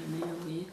jamais, oui.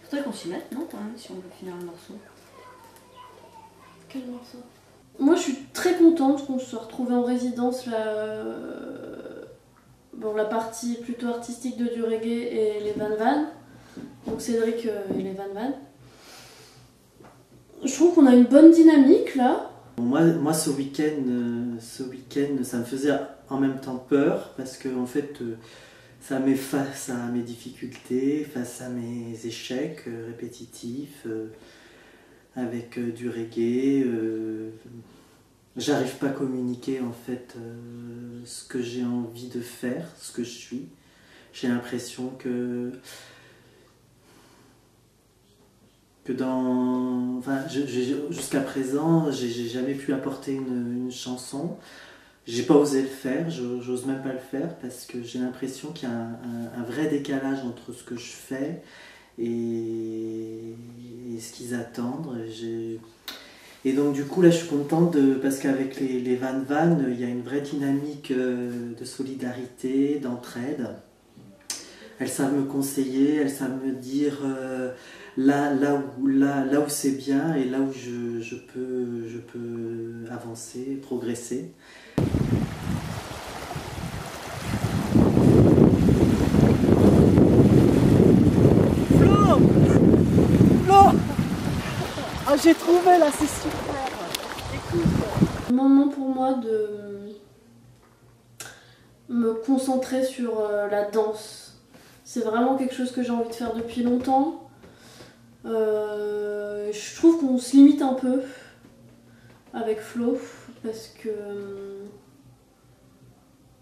Faudrait qu'on s'y mette, non, quand même, si on veut finir le morceau. Quel morceau? Moi, je suis très contente qu'on se soit retrouvés en résidence là. Bon, la partie plutôt artistique de du reggae et les Van Van. Donc Cédric et les Van Van. Je trouve qu'on a une bonne dynamique là. Moi ce week-end, ça me faisait en même temps peur parce que en fait, ça met face à mes difficultés, face à mes échecs répétitifs, avec du reggae. J'arrive pas à communiquer en fait ce que j'ai envie de faire, ce que je suis. J'ai l'impression que jusqu'à présent, j'ai jamais pu apporter une chanson. J'ai pas osé le faire, j'ose même pas le faire parce que j'ai l'impression qu'il y a un vrai décalage entre ce que je fais et ce qu'ils attendent. Et donc du coup là je suis contente parce qu'avec les Van Van, il y a une vraie dynamique de solidarité, d'entraide. Elles savent me conseiller, elles savent me dire là où c'est bien et là où je peux avancer, progresser. Flo! Flo! Ah, j'ai trouvé là, c'est super! Écoute! Un moment pour moi de me concentrer sur la danse. C'est vraiment quelque chose que j'ai envie de faire depuis longtemps. Je trouve qu'on se limite un peu avec Flo parce que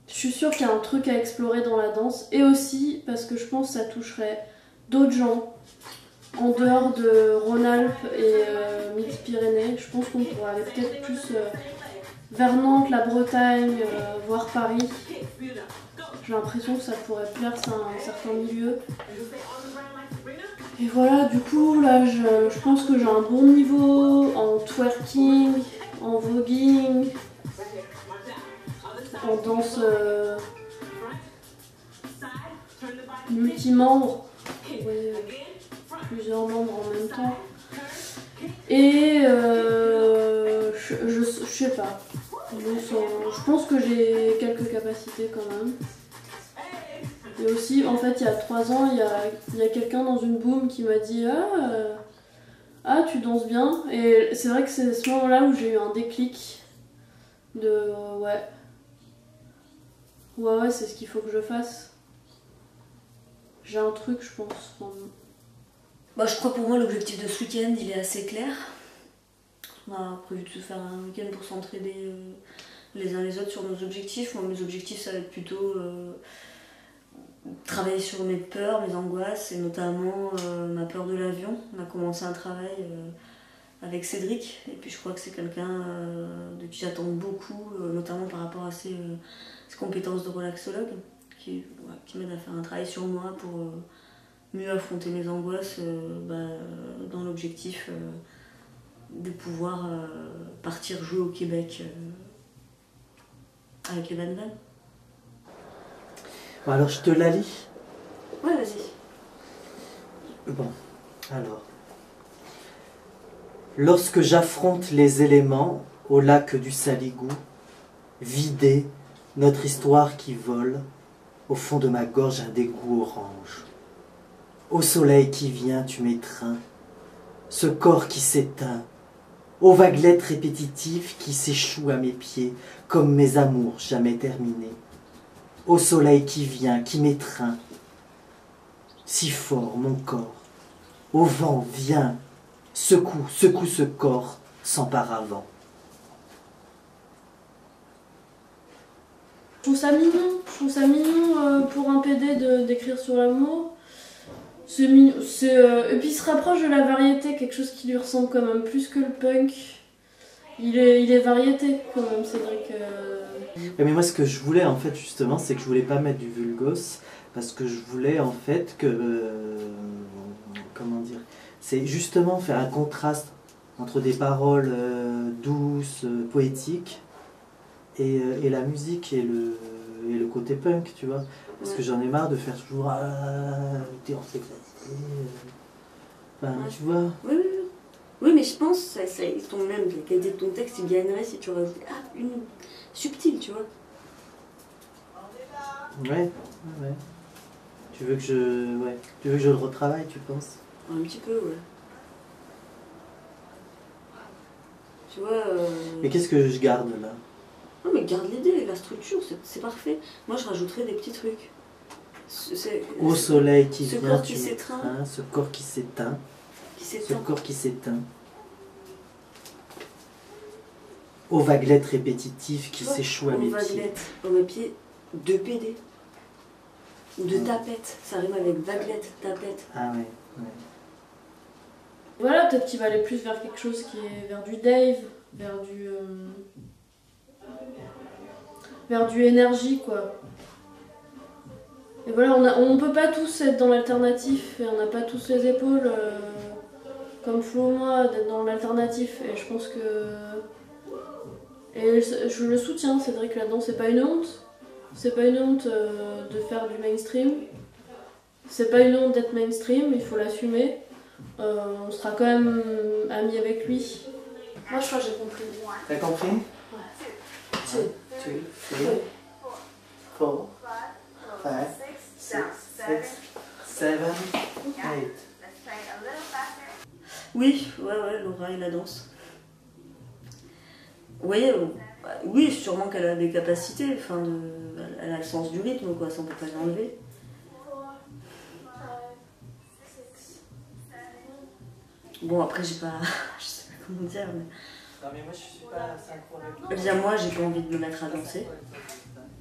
je suis sûre qu'il y a un truc à explorer dans la danse et aussi parce que je pense que ça toucherait d'autres gens en dehors de Rhône-Alpes et Midi-Pyrénées. Je pense qu'on pourrait aller peut-être plus vers Nantes, la Bretagne, voire Paris. J'ai l'impression que ça pourrait plaire à un certain milieu. Et voilà, du coup, là, je pense que j'ai un bon niveau en twerking, en voguing, en danse multimembre. Ouais, plusieurs membres en même temps. Et je sais pas. Je pense que j'ai quelques capacités quand même. Et aussi, en fait, il y a 3 ans, il y a quelqu'un dans une boom qui m'a dit ah, tu danses bien. Et c'est vrai que c'est ce moment-là où j'ai eu un déclic de ouais, c'est ce qu'il faut que je fasse. J'ai un truc, je pense. Bah, je crois pour moi l'objectif de ce week-end il est assez clair. On a prévu de se faire un week-end pour s'entraider les uns les autres sur nos objectifs. Moi mes objectifs ça va être plutôt travailler sur mes peurs, mes angoisses et notamment ma peur de l'avion. On a commencé un travail avec Cédric et puis je crois que c'est quelqu'un de qui j'attends beaucoup, notamment par rapport à ses compétences de relaxologue qui m'aide à faire un travail sur moi pour mieux affronter mes angoisses dans l'objectif de pouvoir partir jouer au Québec avec les Van Van. Bon, alors je te la lis. Ouais, vas-y. Bon, alors. Lorsque j'affronte les éléments au lac du Saligou, vidé, notre histoire qui vole, au fond de ma gorge un dégoût orange. Au soleil qui vient, tu m'étreins, ce corps qui s'éteint, aux vaguelettes répétitives qui s'échouent à mes pieds, comme mes amours jamais terminés. Au soleil qui vient, qui m'étreint, si fort mon corps, au vent viens, secoue ce corps sans paravent. Je trouve ça mignon pour un PD d'écrire sur l'amour. C'est mignon. Et puis il se rapproche de la variété, quelque chose qui lui ressemble quand même plus que le punk. Il est variété quand même, Cédric. Mais moi, ce que je voulais en fait, justement, c'est que je voulais pas mettre du vulgos parce que je voulais en fait que. Comment dire? C'est justement faire un contraste entre des paroles douces, poétiques et la musique et le côté punk, tu vois. Parce que j'en ai marre de faire toujours t'es en sexualité. Enfin, tu vois. Oui, oui, oui. Oui, mais je pense que ton même, la qualité de ton texte, il gagnerait si tu rajoutais une subtile, tu vois. Ouais. Tu veux que je le retravaille, tu penses? Un petit peu, ouais. Tu vois. Mais qu'est-ce que je garde là? Non, mais garde l'idée, la structure, c'est parfait. Moi, je rajouterais des petits trucs. Au soleil qui ce vient, corps qui s'étreint. ce corps qui s'éteint. Ce corps qui s'éteint. Aux vaguelettes répétitives qui s'échouent à mes pieds. Aux vaguelettes, dans mes pieds, de PD. Ou de tapette. Ça rime avec vaguelette, tapette. Ah ouais. Voilà, peut-être qu'il va aller plus vers quelque chose qui est vers du Dave, vers du énergie, quoi. Et voilà, on peut pas tous être dans l'alternatif, et on n'a pas tous les épaules, comme Flo ou moi, d'être dans l'alternatif. Et je pense que... Et je le soutiens, Cédric, là-dedans, c'est pas une honte. C'est pas une honte de faire du mainstream. C'est pas une honte d'être mainstream, il faut l'assumer. On sera quand même amis avec lui. Moi, je crois que j'ai compris. T'as compris? Ouais. 2, 3, 4, 5, 6, 7, 8. Oui, ouais, Laura et la danse. Oui, oui, sûrement qu'elle a des capacités, elle a le sens du rythme, quoi, ça on peut pas l'enlever. Bon, après, je sais pas comment dire, mais... Non, mais moi, je suis pas synchro avec lui. Déjà, moi, j'ai pas envie de me mettre à danser.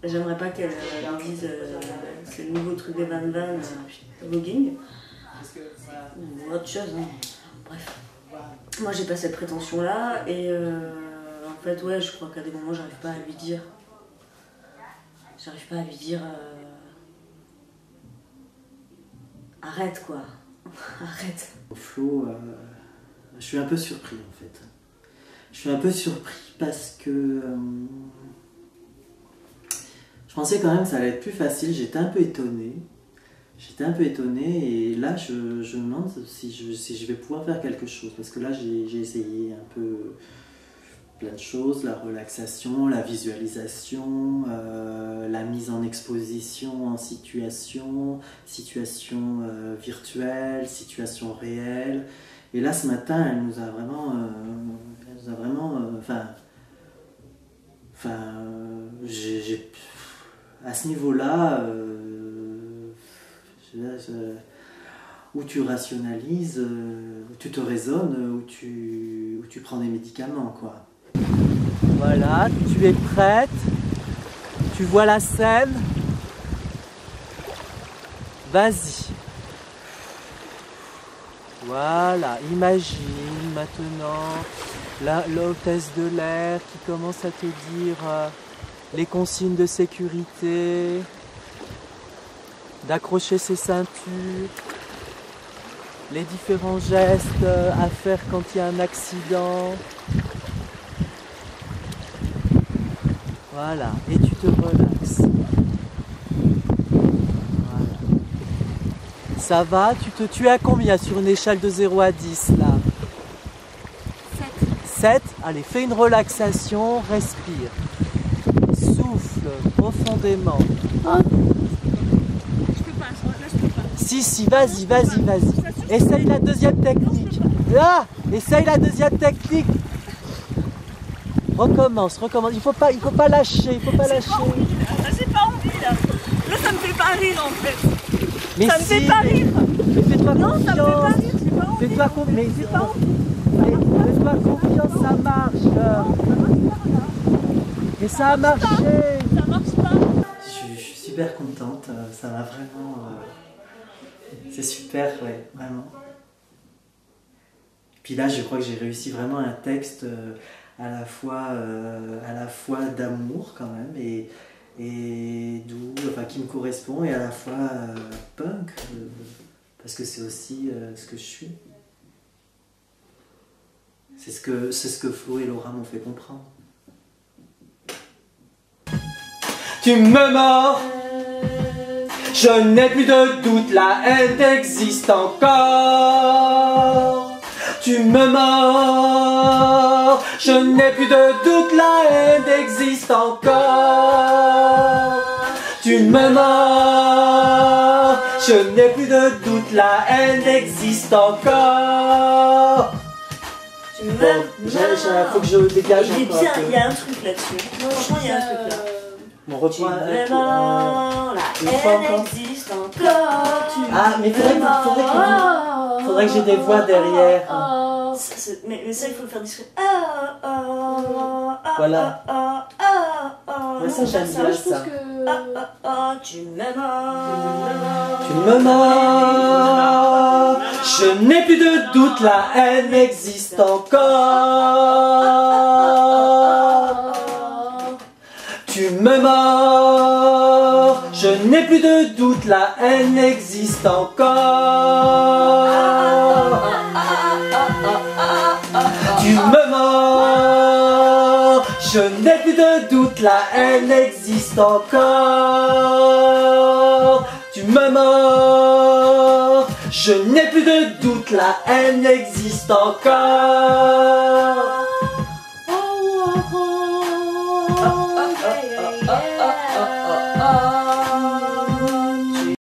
J'aimerais pas qu'elle me dise c'est le nouveau truc des Van voguing. Ou autre chose, hein. Bref. Moi, j'ai pas cette prétention-là, et en fait, ouais, je crois qu'à des moments, j'arrive pas à lui dire. Arrête, quoi. Arrête. Flo, je suis un peu surpris en fait. Je suis un peu surpris parce que je pensais quand même que ça allait être plus facile. J'étais un peu étonné. Et là je me demande si je vais pouvoir faire quelque chose. Parce que là j'ai essayé un peu plein de choses, la relaxation, la visualisation, la mise en exposition en situation virtuelle, situation réelle. Et là ce matin, elle nous a vraiment, à ce niveau-là, où tu rationalises, où tu te raisonnes, où tu prends des médicaments, quoi. Voilà, tu es prête, tu vois la scène, vas-y. Voilà, imagine maintenant l'hôtesse de l'air qui commence à te dire les consignes de sécurité, d'accrocher ses ceintures, les différents gestes à faire quand il y a un accident. Voilà, et tu te relaxes. Voilà. Ça va? Tu es à combien sur une échelle de 0 à 10 là? 7. Allez, fais une relaxation, respire. Souffle profondément. Je peux pas, là je peux pas. Si, vas-y. Essaye la deuxième technique. Ah, essaye la deuxième technique. Recommence. Il faut pas lâcher, J'ai pas envie là. Là ça me fait pas rire en fait. Mais ça me fait pas rire. Mais fais-toi Non, confiance. ça me fait pas rire, j'ai pas envie. Fais-toi confiance. J'ai pas envie. Fais-toi confiance, ça marche. Mais ça a marché. Ça marche pas. hyper contente, ça m'a vraiment... c'est super, ouais, vraiment. Puis là, je crois que j'ai réussi vraiment un texte à la fois d'amour quand même, et doux, enfin qui me correspond, et à la fois punk, parce que c'est aussi ce que je suis. C'est ce que Flo et Laura m'ont fait comprendre. Tu me mords, je n'ai plus de doute, la haine existe encore. Tu me mords, je n'ai plus de doute, la haine existe encore. Tu me mords, je n'ai plus de doute, la haine existe encore. Bon, faut que je dégage il est encore bien, un peu. il y a un truc là-dessus. Franchement, il y a un truc là. Mon Tu reprend me mords, la une fois haine encore. existe encore. Tu Ah, mais faudrait que j'ai des voix derrière. Mais ça, il faut le faire discret. Voilà. Mais ça, j'aime bien Je ça. pense que... Tu me mords. Tu me mords, je n'ai plus de doute, la haine existe encore. Tu me mords, je n'ai plus de doute, la haine existe encore. Tu me mords, je n'ai plus de doute, la haine existe encore. Tu me mords, je n'ai plus de doute, la haine existe encore.